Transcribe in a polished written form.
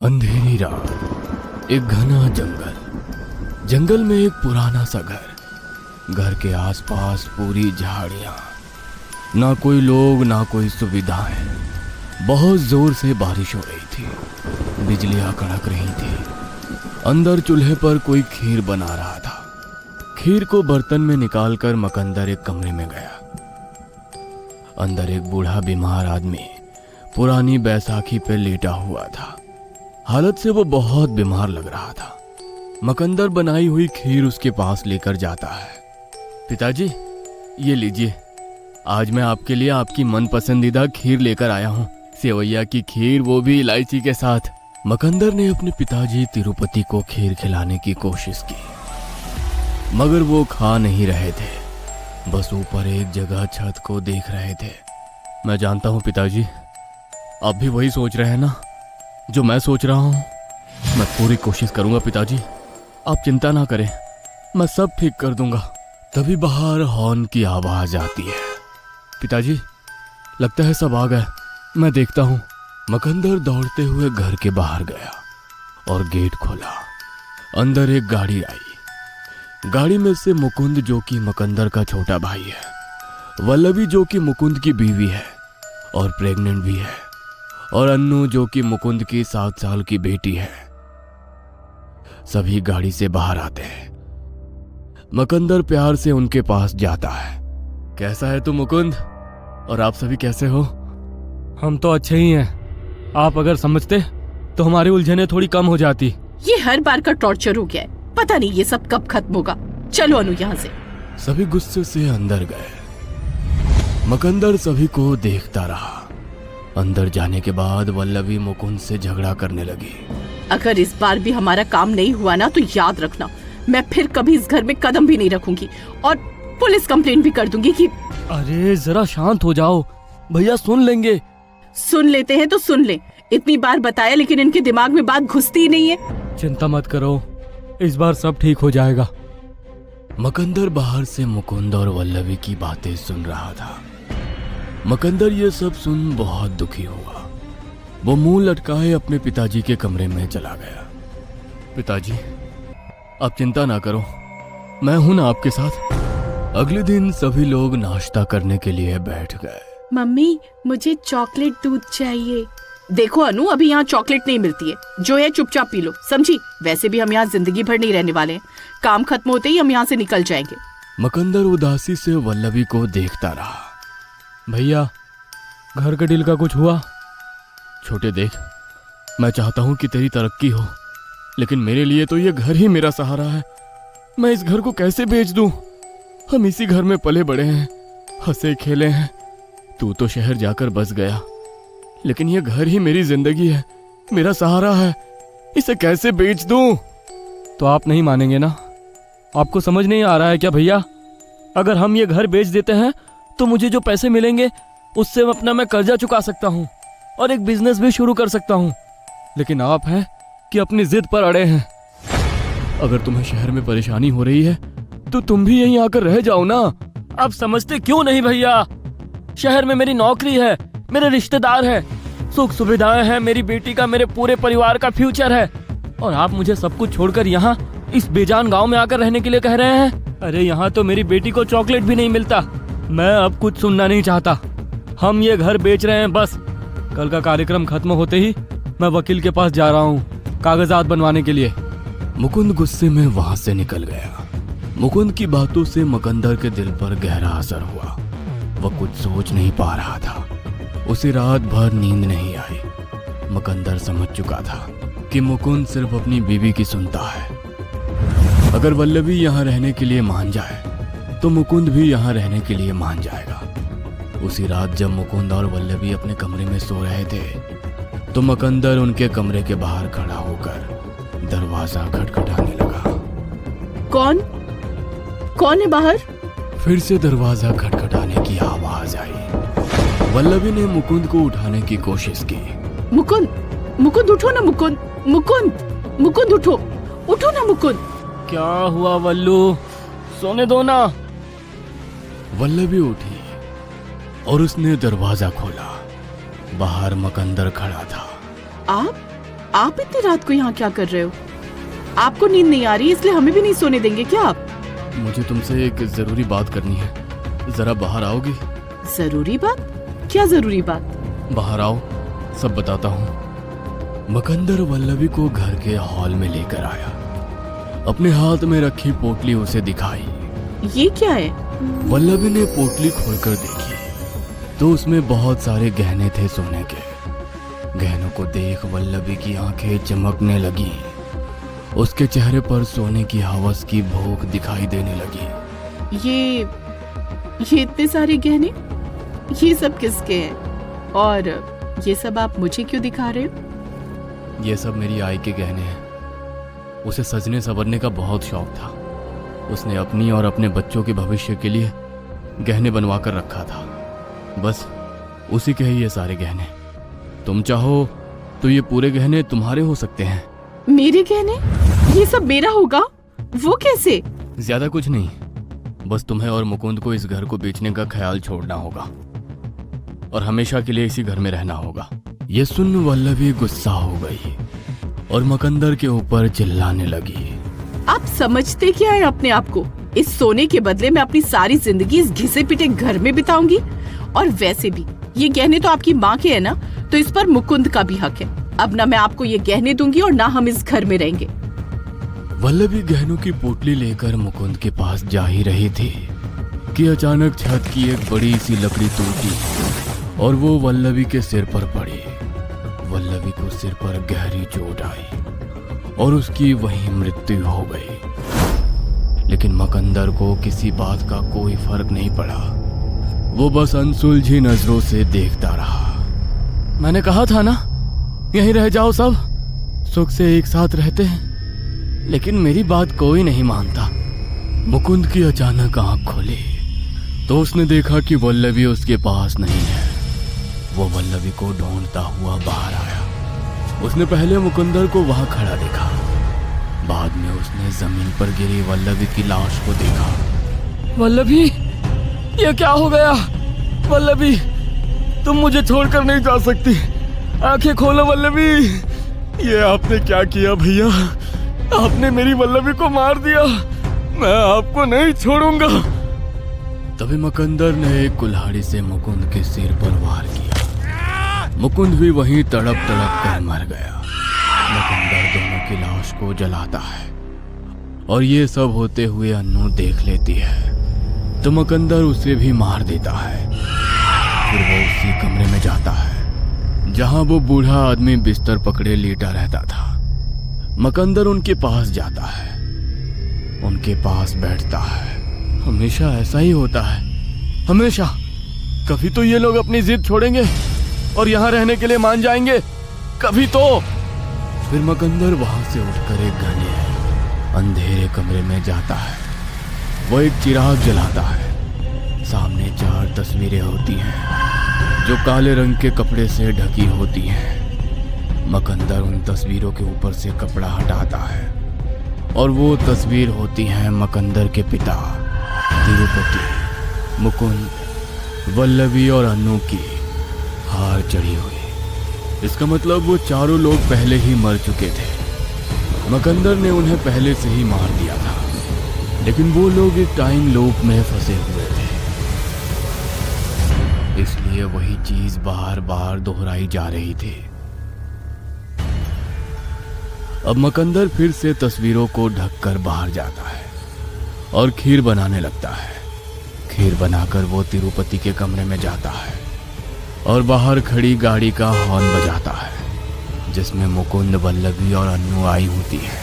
अंधेरी रात, एक घना जंगल। जंगल में एक पुराना सा घर के आसपास पूरी झाड़ियां, ना कोई लोग ना कोई सुविधाएं। बहुत जोर से बारिश हो रही थी, बिजलियां कड़क रही थी। अंदर चूल्हे पर कोई खीर बना रहा था। खीर को बर्तन में निकालकर मकंदर एक कमरे में गया। अंदर एक बूढ़ा बीमार आदमी पुरानी बैसाखी पे लेटा हुआ था। हालत से वो बहुत बीमार लग रहा था। मकंदर बनाई हुई खीर उसके पास लेकर जाता है। पिताजी, ये लीजिए, आज मैं आपके लिए आपकी मन पसंदीदा खीर लेकर आया हूँ, सेवैया की खीर, वो भी इलायची के साथ। मकंदर ने अपने पिताजी तिरुपति को खीर खिलाने की कोशिश की, मगर वो खा नहीं रहे थे, बस ऊपर एक जगह छत को देख रहे थे। मैं जानता हूँ पिताजी, आप भी वही सोच रहे हैं ना जो मैं सोच रहा हूँ। मैं पूरी कोशिश करूंगा पिताजी, आप चिंता ना करें, मैं सब ठीक कर दूंगा। तभी बाहर हॉर्न की आवाज आती है। पिताजी, लगता है सब आ गए, मैं देखता हूँ। मकंदर दौड़ते हुए घर के बाहर गया और गेट खोला। अंदर एक गाड़ी आई। गाड़ी में से मुकुंद, जो कि मकंदर का छोटा भाई है, वल्लभी, जो कि मुकुंद की बीवी है और प्रेग्नेंट भी है, और अन्नू, जो कि मुकुंद की 7 साल की बेटी है, सभी गाड़ी से बाहर आते हैं। मकंदर प्यार से उनके पास जाता है। कैसा है तू मुकुंद, और आप सभी कैसे हो? हम तो अच्छे ही हैं। आप अगर समझते तो हमारी उलझनें थोड़ी कम हो जाती। ये हर बार का टॉर्चर हो गया है, पता नहीं ये सब कब खत्म होगा। चलो अनु यहाँ से। सभी गुस्से से अंदर गए। मकंदर सभी को देखता रहा। अंदर जाने के बाद वल्लभी मुकुंद से झगड़ा करने लगी। अगर इस बार भी हमारा काम नहीं हुआ ना, तो याद रखना, मैं फिर कभी इस घर में कदम भी नहीं रखूंगी और पुलिस कंप्लेंट भी कर दूंगी कि। अरे जरा शांत हो जाओ, भैया सुन लेंगे। सुन लेते हैं तो सुन ले, इतनी बार बताया लेकिन इनके दिमाग में बात घुसती ही नहीं है। चिंता मत करो, इस बार सब ठीक हो जाएगा। मकंदर बाहर से मुकुंद और वल्लभी की बातें सुन रहा था। मकंदर ये सब सुन बहुत दुखी हुआ। वो मुंह लटकाए अपने पिताजी के कमरे में चला गया। पिताजी, आप चिंता ना करो, मैं हूं ना आपके साथ। अगले दिन सभी लोग नाश्ता करने के लिए बैठ गए। मम्मी, मुझे चॉकलेट दूध चाहिए। देखो अनु, अभी यहाँ चॉकलेट नहीं मिलती है, जो है चुपचाप पी लो, समझी? वैसे भी हम यहाँ जिंदगी भर नहीं रहने वाले हैं, काम खत्म होते ही हम यहाँ से निकल जाएंगे। मकंदर उदासी से वल्लभी को देखता रहा। भैया, घर के डील का कुछ हुआ? छोटे देख, मैं चाहता हूँ कि तेरी तरक्की हो, लेकिन मेरे लिए तो ये घर ही मेरा सहारा है। मैं इस घर को कैसे बेच दूं? हम इसी घर में पले बड़े हैं, हंसे खेले हैं। तू तो शहर जाकर बस गया, लेकिन ये घर ही मेरी जिंदगी है, मेरा सहारा है। इसे कैसे बेच दूं? तो आप नहीं मानेंगे ना? आपको समझ नहीं आ रहा है क्या भैया? अगर हम ये घर बेच देते हैं तो मुझे जो पैसे मिलेंगे उससे अपना मैं कर्जा चुका सकता हूँ और एक बिजनेस भी शुरू कर सकता हूँ। लेकिन आप हैं कि अपनी जिद पर अड़े हैं। अगर तुम्हें शहर में परेशानी हो रही है तो तुम भी यहीं आकर रह जाओ ना। आप समझते क्यों नहीं भैया? शहर में मेरी नौकरी है, मेरे रिश्तेदार हैं, सुख सुविधाएं हैं, मेरी बेटी का, मेरे पूरे परिवार का फ्यूचर है, और आप मुझे सब कुछ छोड़कर यहाँ इस बेजान गांव में आकर रहने के लिए कह रहे हैं? अरे यहाँ तो मेरी बेटी को चॉकलेट भी नहीं मिलता। मैं अब कुछ सुनना नहीं चाहता। हम ये घर बेच रहे हैं बस। कल का कार्यक्रम खत्म होते ही मैं वकील के पास जा रहा हूँ कागजात बनवाने के लिए। मुकुंद गुस्से में वहां से निकल गया। मुकुंद की बातों से मकंदर के दिल पर गहरा असर हुआ। वह कुछ सोच नहीं पा रहा था। उसे रात भर नींद नहीं आई। मकंदर समझ चुका था कि मुकुंद सिर्फ अपनी बीवी की सुनता है। अगर वल्लभी यहाँ रहने के लिए मान जाए तो मुकुंद भी यहाँ रहने के लिए मान जाएगा। उसी रात जब मुकुंद और वल्लभी अपने कमरे में सो रहे थे तो मकंदर उनके कमरे के बाहर खड़ा होकर दरवाजा खटखटाने लगा। कौन है बाहर? फिर से दरवाजा खटखटाने की आवाज आई। वल्लभी ने मुकुंद को उठाने की कोशिश की। मुकुंद उठो ना, मुकुंद उठो ना मुकुंद। क्या हुआ वल्लू, सोने दो ना। वल्लभी उठी और उसने दरवाजा खोला। बाहर मकंदर खड़ा था। आप इतनी रात को यहाँ क्या कर रहे हो? आपको नींद नहीं आ रही इसलिए हमें भी नहीं सोने देंगे क्या आप? मुझे तुमसे एक जरूरी बात करनी है, जरा बाहर आओगी? जरूरी बात? क्या जरूरी बात? बाहर आओ, सब बताता हूँ। मकंदर वल्लभी को घर के हॉल में लेकर आया। अपने हाथ में रखी पोटली उसे दिखाई। ये क्या है? वल्लभी ने पोटली खोलकर देखी तो उसमें बहुत सारे गहने थे सोने के। गहनों को देख वल्लभी की आंखें चमकने लगी। उसके चेहरे पर सोने की हवस की भूख दिखाई देने लगी। ये इतने सारे गहने, ये सब किसके हैं? और ये सब आप मुझे क्यों दिखा रहे हो? ये सब मेरी आई के गहने हैं। उसे सजने संवरने का बहुत शौक था। उसने अपनी और अपने बच्चों के भविष्य के लिए गहने बनवा कर रखा था। बस उसी के ही ये सारे गहने। तुम चाहो तो ये पूरे गहने तुम्हारे हो सकते हैं। मेरे गहने? ये सब मेरा होगा? वो कैसे? ज्यादा कुछ नहीं, बस तुम्हें और मुकुंद को इस घर को बेचने का ख्याल छोड़ना होगा और हमेशा के लिए इसी घर में रहना होगा। ये सुन वल्लभी गुस्सा हो गई और मकंदर के ऊपर चिल्लाने लगी। आप समझते क्या है अपने आप को? इस सोने के बदले मैं अपनी सारी जिंदगी इस घिसे पिटे घर में बिताऊंगी। और वैसे भी ये गहने तो आपकी माँ के है ना, तो इस पर मुकुंद का भी हक है। अब ना मैं आपको ये गहने दूंगी और ना हम इस घर में रहेंगे। वल्लभी गहनों की पोटली लेकर मुकुंद के पास जा ही रही थी कि अचानक छत की एक बड़ी सी लकड़ी टूटी और वो वल्लभी के सिर पर पड़ी। वल्लभी को सिर पर गहरी चोट आई और उसकी वहीं मृत्यु हो गई। लेकिन मकंदर को किसी बात का कोई फर्क नहीं पड़ा। वो बस अनसुलझी नजरों से देखता रहा। मैंने कहा था ना, यहीं रह जाओ, सब सुख से एक साथ रहते हैं। लेकिन मेरी बात कोई नहीं मानता। मुकुंद की अचानक आंख खुली तो उसने देखा कि वल्लभी उसके पास नहीं है। वो वल्लभी को ढूंढता हुआ बाहर आया। उसने पहले मुकुंदर को वहां खड़ा देखा, बाद में उसने जमीन पर गिरी वल्लभी की लाश को देखा। वल्लभी, ये क्या हो गया? वल्लभी, तुम मुझे छोड़कर नहीं जा सकती। आंखें खोलो वल्लभी। ये आपने क्या किया भैया? आपने मेरी वल्लभी को मार दिया। मैं आपको नहीं छोड़ूंगा। तभी मकंदर ने एक कुल्हाड़ी से मुकुंद के सिर पर वार किया। मुकुंद भी वहीं तड़प तड़प कर मर गया। मकंदर दोनों की लाश को जलाता है और ये सब होते हुए अन्नू देख लेती है तो मकंदर उसे भी मार देता है। फिर वो उसी कमरे में जाता है जहां वो बूढ़ा आदमी बिस्तर पकड़े लेटा रहता था। मकंदर उनके पास जाता है, उनके पास बैठता है। हमेशा ऐसा ही होता है, हमेशा। कभी तो ये लोग अपनी जिद छोड़ेंगे और यहाँ रहने के लिए मान जाएंगे, कभी तो। फिर मकंदर वहां से उठकर एक घने अंधेरे कमरे में जाता है। वो एक चिराग जलाता है। सामने 4 तस्वीरें होती हैं जो काले रंग के कपड़े से ढकी होती हैं। मकंदर उन तस्वीरों के ऊपर से कपड़ा हटाता है और वो तस्वीर होती हैं मकंदर के पिता तिरुपति, मुकुंद, वल्लभी और अन्नू की हार चढ़ी हुई। इसका मतलब वो चारों लोग पहले ही मर चुके थे। मकंदर ने उन्हें पहले से ही मार दिया था, लेकिन वो लोग एक टाइम लूप में फंसे हुए थे, इसलिए वही चीज बार बार दोहराई जा रही थी। अब मकंदर फिर से तस्वीरों को ढककर बाहर जाता है और खीर बनाने लगता है। खीर बनाकर वो तिरुपति के कमरे में जाता है और बाहर खड़ी गाड़ी का हॉर्न बजाता है जिसमें मुकुंद, वल्लभी और अन्नू आई होती है।